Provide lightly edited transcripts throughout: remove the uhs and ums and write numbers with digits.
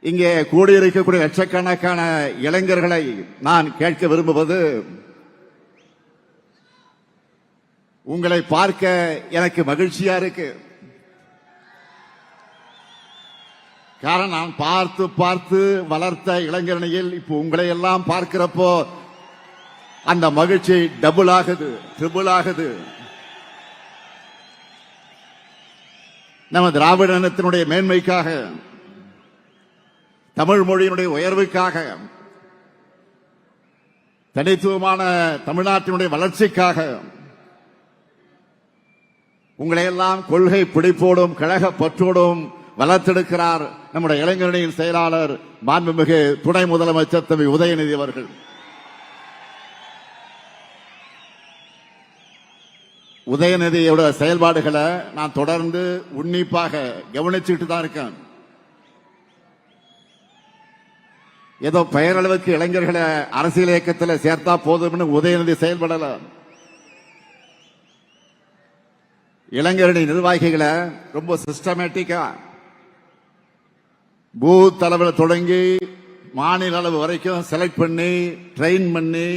இங்கே கூடியிருக்கக்கூடிய லட்சக்கணக்கான இளைஞர்களை நான் கேட்க விரும்புவது, உங்களை பார்க்க எனக்கு மகிழ்ச்சியா இருக்கு. காரணம், நான் பார்த்து பார்த்து வளர்த்த இளைஞரணியில் இப்போ உங்களை எல்லாம் பார்க்கிறப்போ அந்த மகிழ்ச்சி டபுள் ஆகுது, ட்ரிபிள் ஆகுது. நம்ம திராவிட இனத்தினுடைய மேன்மைக்காக, தமிழ் மொழியினுடைய உயர்வுக்காக, தனித்துவமான தமிழ்நாட்டினுடைய வளர்ச்சிக்காக உங்களை எல்லாம் கொள்கை பிடிப்போடும் கழக பற்றோடும் வளர்த்தெடுக்கிறார் நம்முடைய இளைஞரணியின் செயலாளர் மாண்புமிகு துணை முதலமைச்சர் தம்பி உதயநிதி அவர்கள். உதயநிதியோட செயல்பாடுகளை நான் தொடர்ந்து உன்னிப்பாக கவனிச்சுட்டு தான் இருக்கேன். ஏதோ பெயரளவுக்கு இளைஞர்களை அரசியல் இயக்கத்தில் சேர்த்தா போதும்னு உதயநிதி செயல்படல. இளைஞரணி நிர்வாகிகளை ரொம்ப சிஸ்டமேட்டிக்கா பூத் அளவில் தொடங்கி மாநில அளவு வரைக்கும் செலக்ட் பண்ணி ட்ரெயின் பண்ணி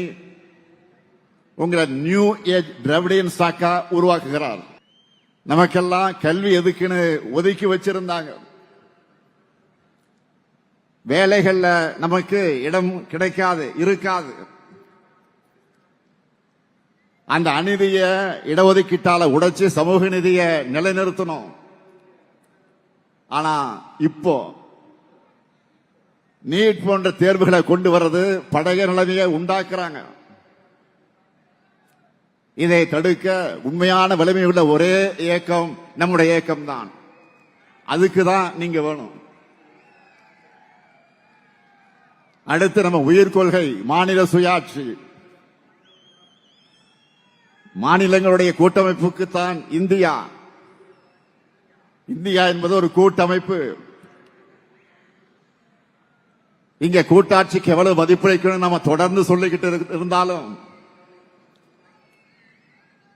உங்களை நியூ ஏஜ் திராவிடியன் ஸ்டாக்கா உருவாக்குகிறார். நமக்கெல்லாம் கல்வி எதுக்குன்னு ஒதுக்கி வச்சிருந்தாங்க. வேலைகள்ல நமக்கு இடம் கிடைக்காது, இருக்காது. அந்த அநீதிய இடஒதுக்கீட்டால உடைச்சு சமூக நீதியை நிலைநிறுத்தணும். ஆனா இப்போ நீட் போன்ற தேர்வுகளை கொண்டு வர்றது பழைய நிலைமையை உண்டாக்குறாங்க. இதை தடுக்க உண்மையான வலிமை உள்ள ஒரே இயக்கம் நம்முடைய இயக்கம் தான். அதுக்கு தான் நீங்க வேணும். அடுத்து நம்ம உயிர் கொள்கை மாநில சுயாட்சி. மாநிலங்களுடைய கூட்டமைப்புக்கு தான் இந்தியா. இந்தியா என்பது ஒரு கூட்டமைப்பு. இங்க கூட்டாட்சிக்கு எவ்வளவு மதிப்பளிக்கணும் நம்ம தொடர்ந்து சொல்லிக்கிட்டு இருந்தாலும்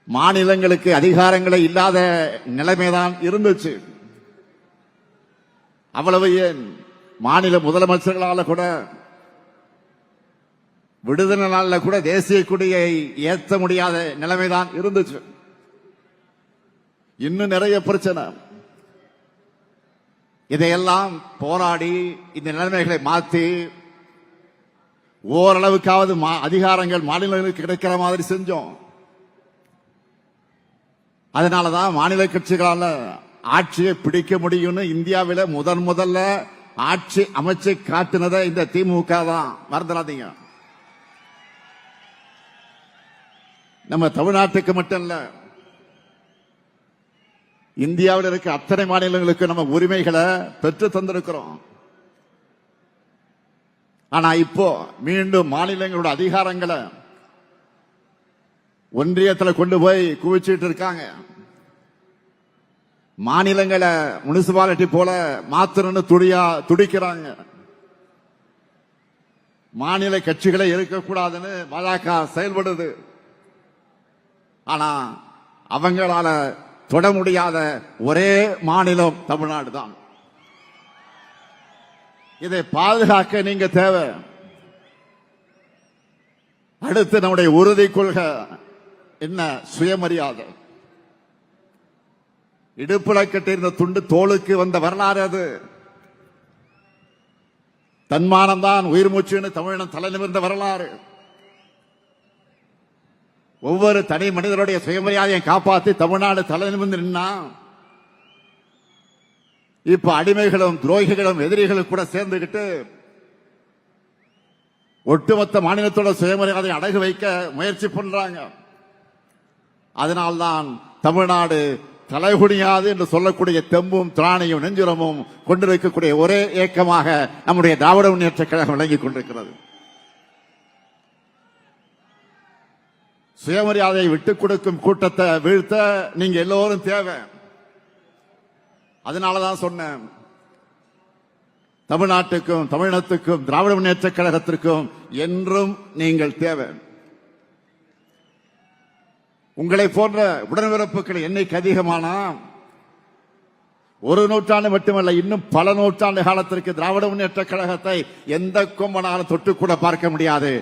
மாநிலங்களுக்கு அதிகாரங்களே இல்லாத நிலைமைதான் இருந்துச்சு. அவ்வளவு ஏன் மாநில முதலமைச்சர்களால கூட விடுதலை நாளில் கூட தேசிய கொடியை ஏற்ற முடியாத நிலைமைதான் இருந்துச்சு. இன்னும் நிறைய பிரச்சனை. இதையெல்லாம் போராடி இந்த நிலைமைகளை மாற்றி ஓரளவுக்காவது அதிகாரங்கள் மாநிலங்களுக்கு கிடைக்கிற மாதிரி செஞ்சோம். அதனாலதான் மாநில கட்சிகளால ஆட்சியை பிடிக்க முடியும்னு இந்தியாவில முதல்ல ஆட்சி அமைச்சு காட்டினதை இந்த திமுக தான், மறந்துடாதீங்க. நம்ம தமிழ்நாட்டுக்கு மட்டும் இல்ல, இந்தியாவில் இருக்க அத்தனை மாநிலங்களுக்கு நம்ம உரிமைகளை பெற்று தந்திருக்கிறோம். ஆனா இப்போ மீண்டும் மாநிலங்களோட அதிகாரங்களை ஒன்றியத்தில் கொண்டு போய் குவிச்சிட்டு இருக்காங்க. மாநிலங்களை முனிசிபாலிட்டி போல மாத்திரன்னு துடிக்கிறாங்க. மாநில கட்சிகளை இருக்கக்கூடாதுன்னு பாஜக செயல்படுது. ஆனா அவங்களால தொட முடியாத ஒரே மாநிலம் தமிழ்நாடு தான். இதை பாதுகாக்க நீங்க தேவை. அடுத்து நம்முடைய உறுதி கொள்கை என்ன? சுயமரியாதை. இடுப்புல கட்டியிருந்த துண்டு தோளுக்கு வந்த வரலாறு அது. தன்மானம் தான் உயிர் மூச்சுன்னு தமிழினம் தலை நிமிர்ந்த வரலாறு. ஒவ்வொரு தனி மனிதனுடைய சுயமரியாதையை காப்பாற்றி தமிழ்நாடு தலை நிமிர்ந்து நின்னா இப்ப அடிமைகளும் துரோகிகளும் எதிரிகளும் கூட சேர்ந்துகிட்டு ஒட்டுமொத்த மாநிலத்தோட சுயமரியாதை அடகு வைக்க முயற்சி பண்றாங்க. அதனால்தான் தமிழ்நாடு தலைகுனியாது என்று சொல்லக்கூடிய தெம்பும் திராணியும் நெஞ்சுரமும் கொண்டிருக்கக்கூடிய ஒரே இயக்கமாக நம்முடைய திராவிட முன்னேற்ற கழகம் விளங்கிக் கொண்டிருக்கிறது. சுயமரியாதையை விட்டுக் கொடுக்கும் கூட்டத்தை வீழ்த்த நீங்க எல்லோரும் தேவை. அதனாலதான் சொன்னேன், தமிழ்நாட்டுக்கும் தமிழினத்துக்கும் திராவிட முன்னேற்ற கழகத்திற்கும் என்றும் நீங்கள் தேவை. உங்களை போன்ற உடன்பிறப்புகள் எண்ணிக்கை அதிகமானா ஒரு நூற்றாண்டு மட்டுமல்ல, இன்னும் பல நூற்றாண்டு காலத்திற்கு திராவிட முன்னேற்ற கழகத்தை எந்த கொம்பனாலும் தொட்டு கூட பார்க்க முடியாது.